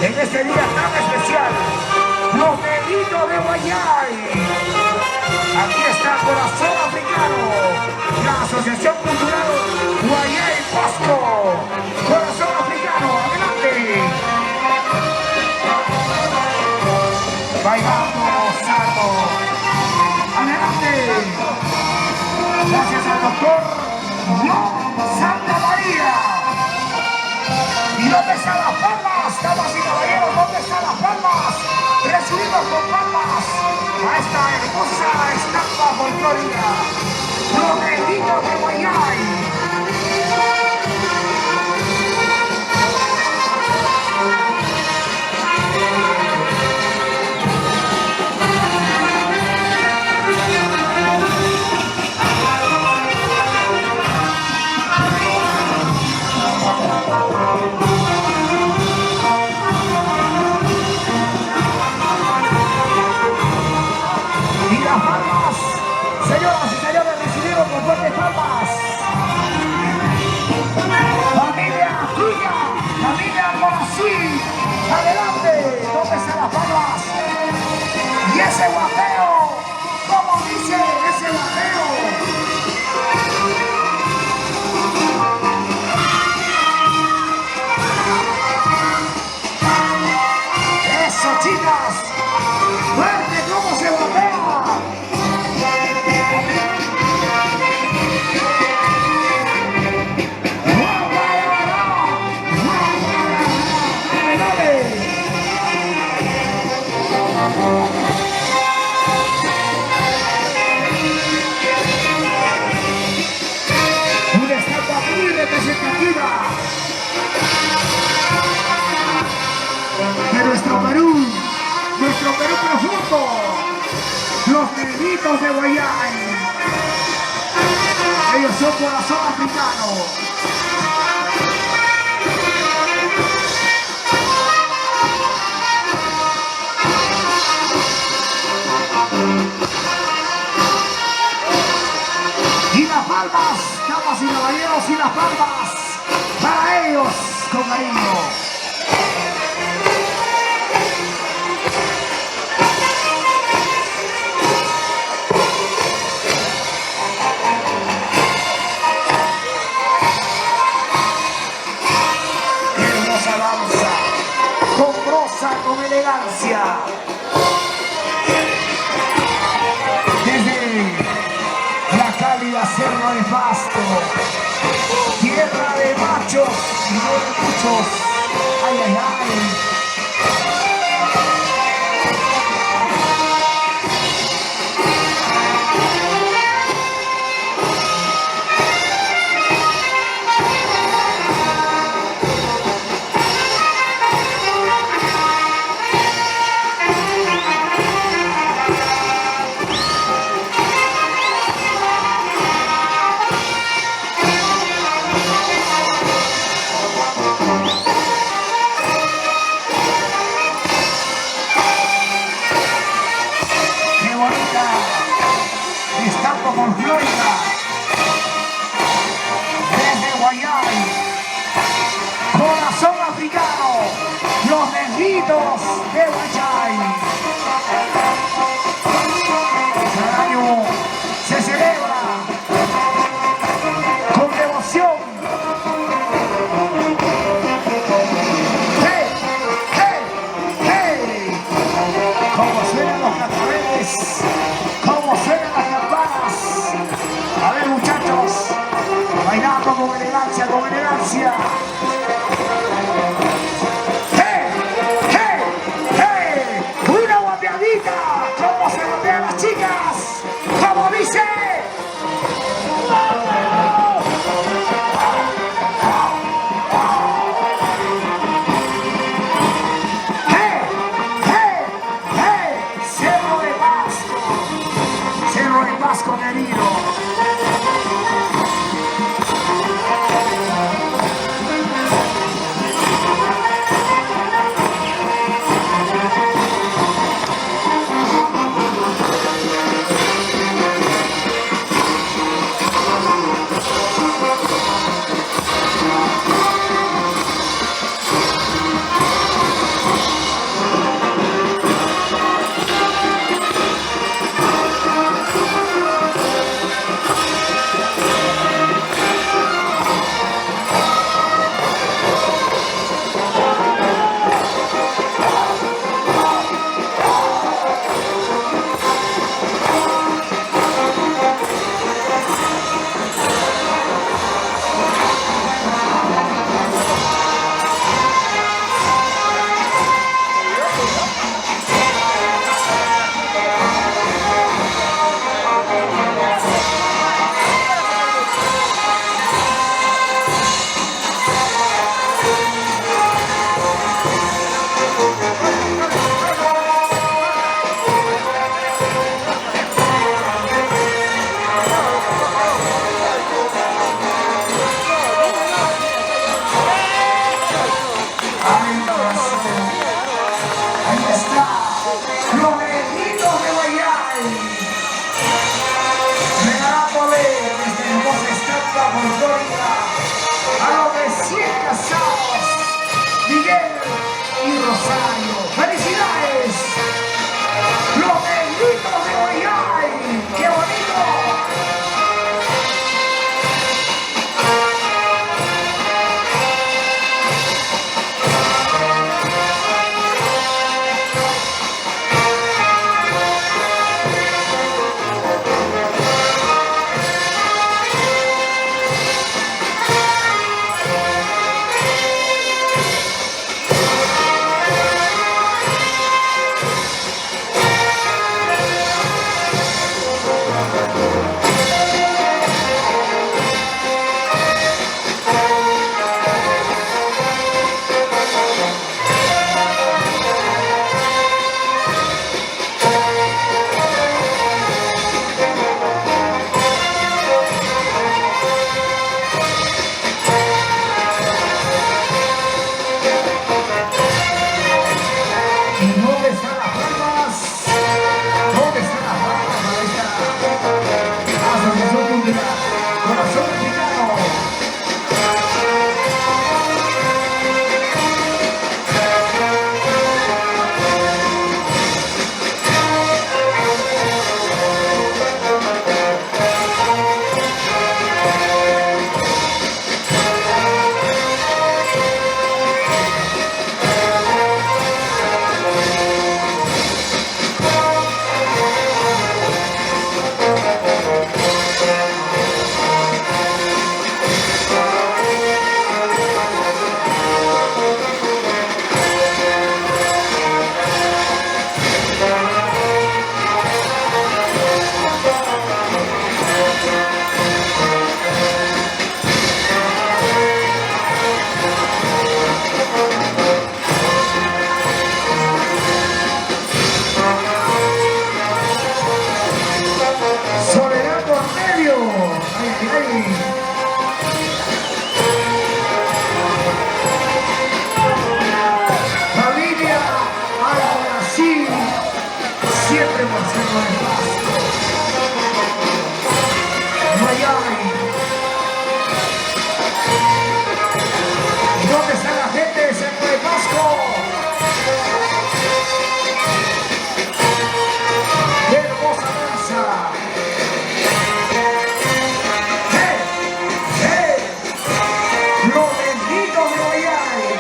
En este día tan especial, los negritos de Guayay. Aquí está Corazón Africano, la Asociación Cultural Guayay Pasco. Corazón Africano, adelante. Bailando, gozando. Adelante. Gracias al doctor John Santa María. ¿Y dónde están las palmas, damas y caballeros? ¿Dónde están las palmas? Recibimos con palmas a esta hermosa estampa folclórica, los negritos de Guayay. Señoras y señores, recibimos con fuertes palmas. Familia tuya, familia Morazí, adelante, ¿dónde están las palmas? Y ese guapeo, ¿cómo dice ese guapeo? Eso, chicas, fuerte, ¿cómo se guapea? Una estampa muy representativa de nuestro Perú profundo, los negritos de Guayay. Ellos son Corazón Africano. Y las palmas, damas y caballeros, y las palmas para ellos con cariño. Hermosa danza, con prosa, con elegancia. Cálida selva de Pasto, tierra de machos y no de muchos. Ay, ay, ay. Estampa folclórica desde Guayay, Corazón Africano, los negritos de Guayay. Cada año se celebra con devoción. ¡Hey! ¡Hey! ¡Hey! Como suenan los cascabeles, como suenan las campanas. A ver, muchachos, bailando con elegancia, con elegancia. ¡Hey! ¡Hey! Cerro de Pasco. Miami. ¿Dónde está la gente de Cerro de Pasco? ¡Qué hermosa danza! Los benditos de Miami.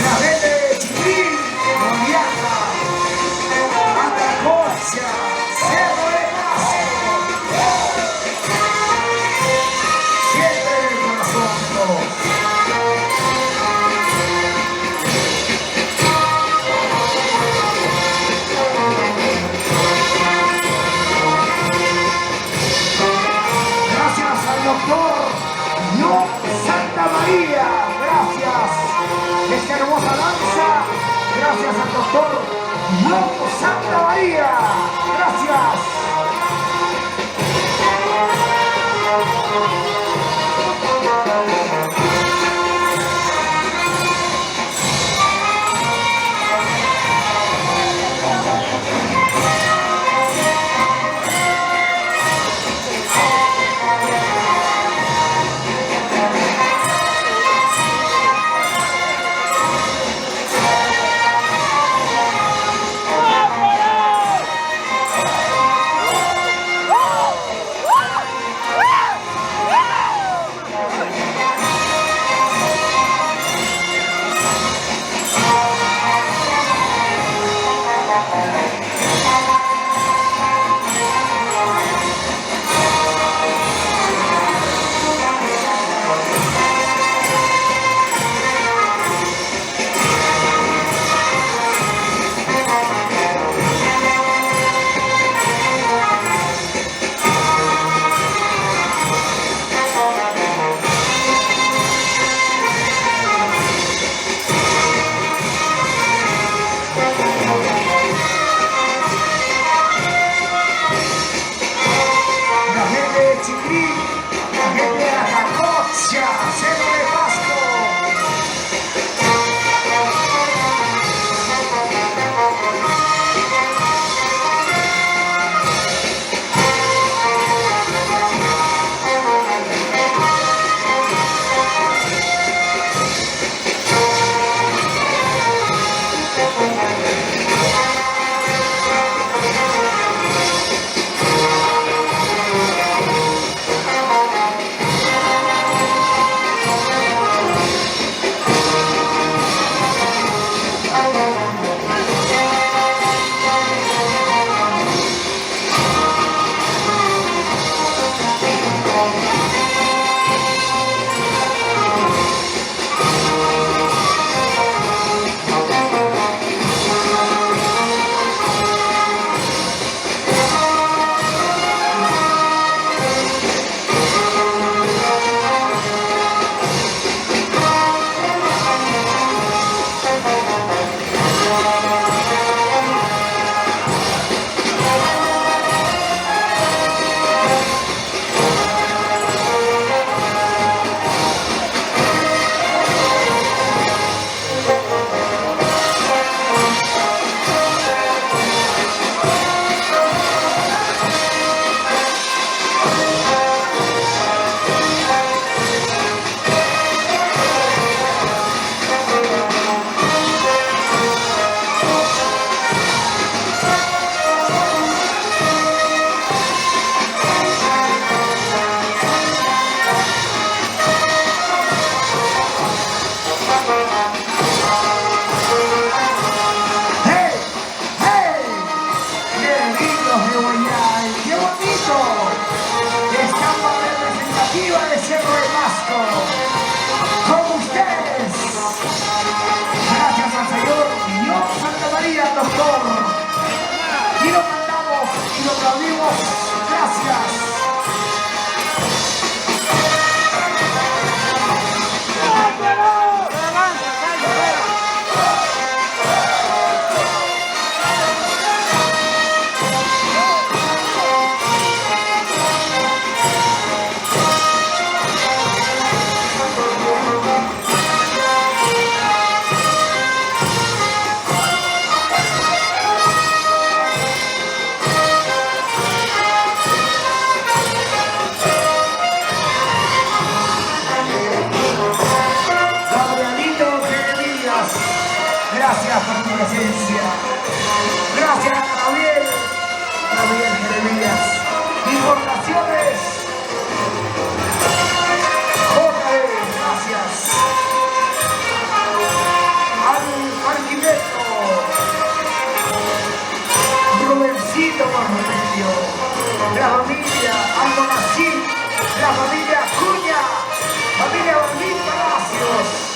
La gente de Chiquín, Goliata, Atacocha, Cerro de Pasco. Siempre en el corazón todos. Gracias al doctor John Santa María. Gracias. Esta hermosa danza. Gracias al doctor John Santa María. Gracias. La gente de Chiquín, la gente de Atacocha, Cerro de Pasco. Gracias por tu presencia. Gracias a Gabriel Jeremías. Importaciones. JB, gracias. Al arquitecto Rubencito Marroquillo. La familia Almonací. La familia Cuña. Familia Baldín Palacios.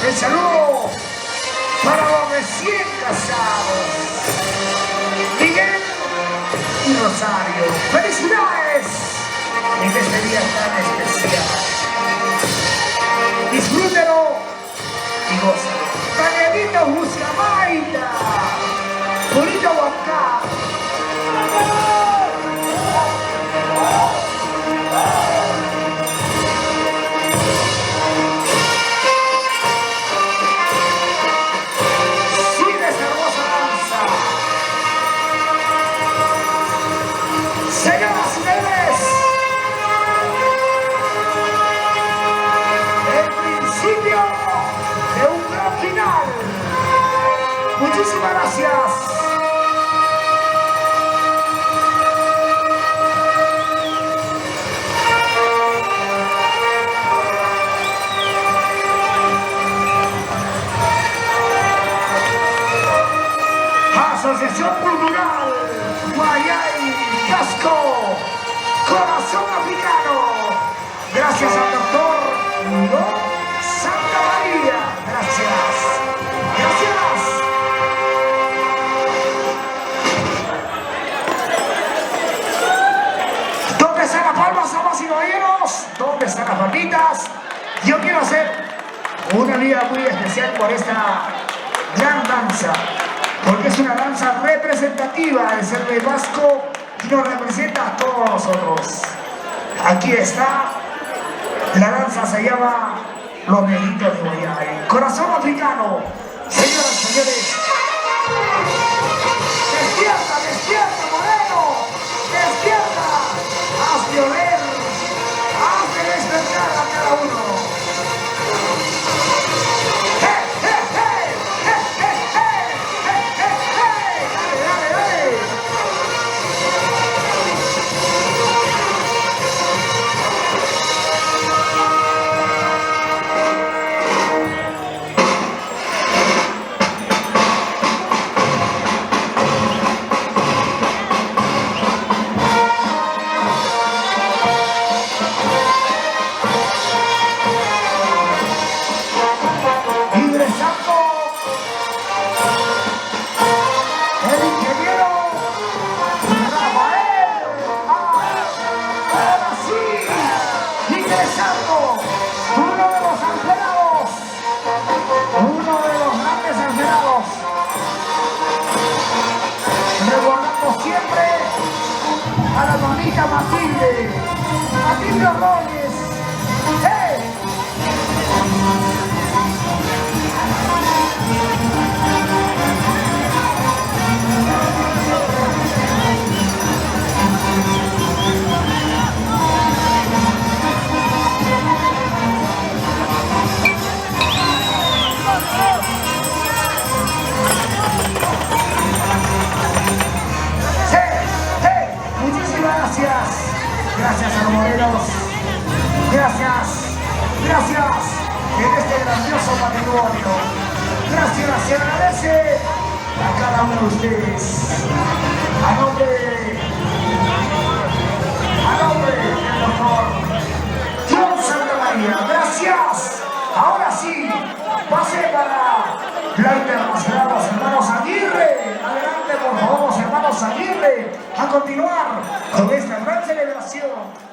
El saludo para los recién casados, Miguel y Rosario. ¡Felicidades en este día tan especial! Disfrútenlo y gózalo. Danielito Buscamaita, Bonito Huancán. Señoras y señores, el principio de un gran final. Muchísimas gracias. Asociación Cultural Guayay Casco, Corazón Africano. Gracias al doctor Hugo Santa María. Gracias. Gracias. ¿Dónde están las palmas, damas y caballeros? ¿Dónde están las palmitas? Yo quiero hacer una liga muy especial por esta gran danza, porque es una danza representativa del Cerve Vasco y nos representa a todos nosotros. Aquí está, la danza se llama Los Negritos de Guayay. Corazón Africano. Señoras y señores, despierta, despierta, Moreno, despierta, haz de oler, haz de despertar a cada uno. Matilde Robles. ¡Hey! Muchísimas gracias. matrimonio. Gracias, se agradece a cada uno de ustedes. A nombre del doctor John Santamaría. Gracias. Ahora sí, pase para la internacional los hermanos Aguirre. Adelante, por favor, los hermanos Aguirre, a continuar con esta gran celebración.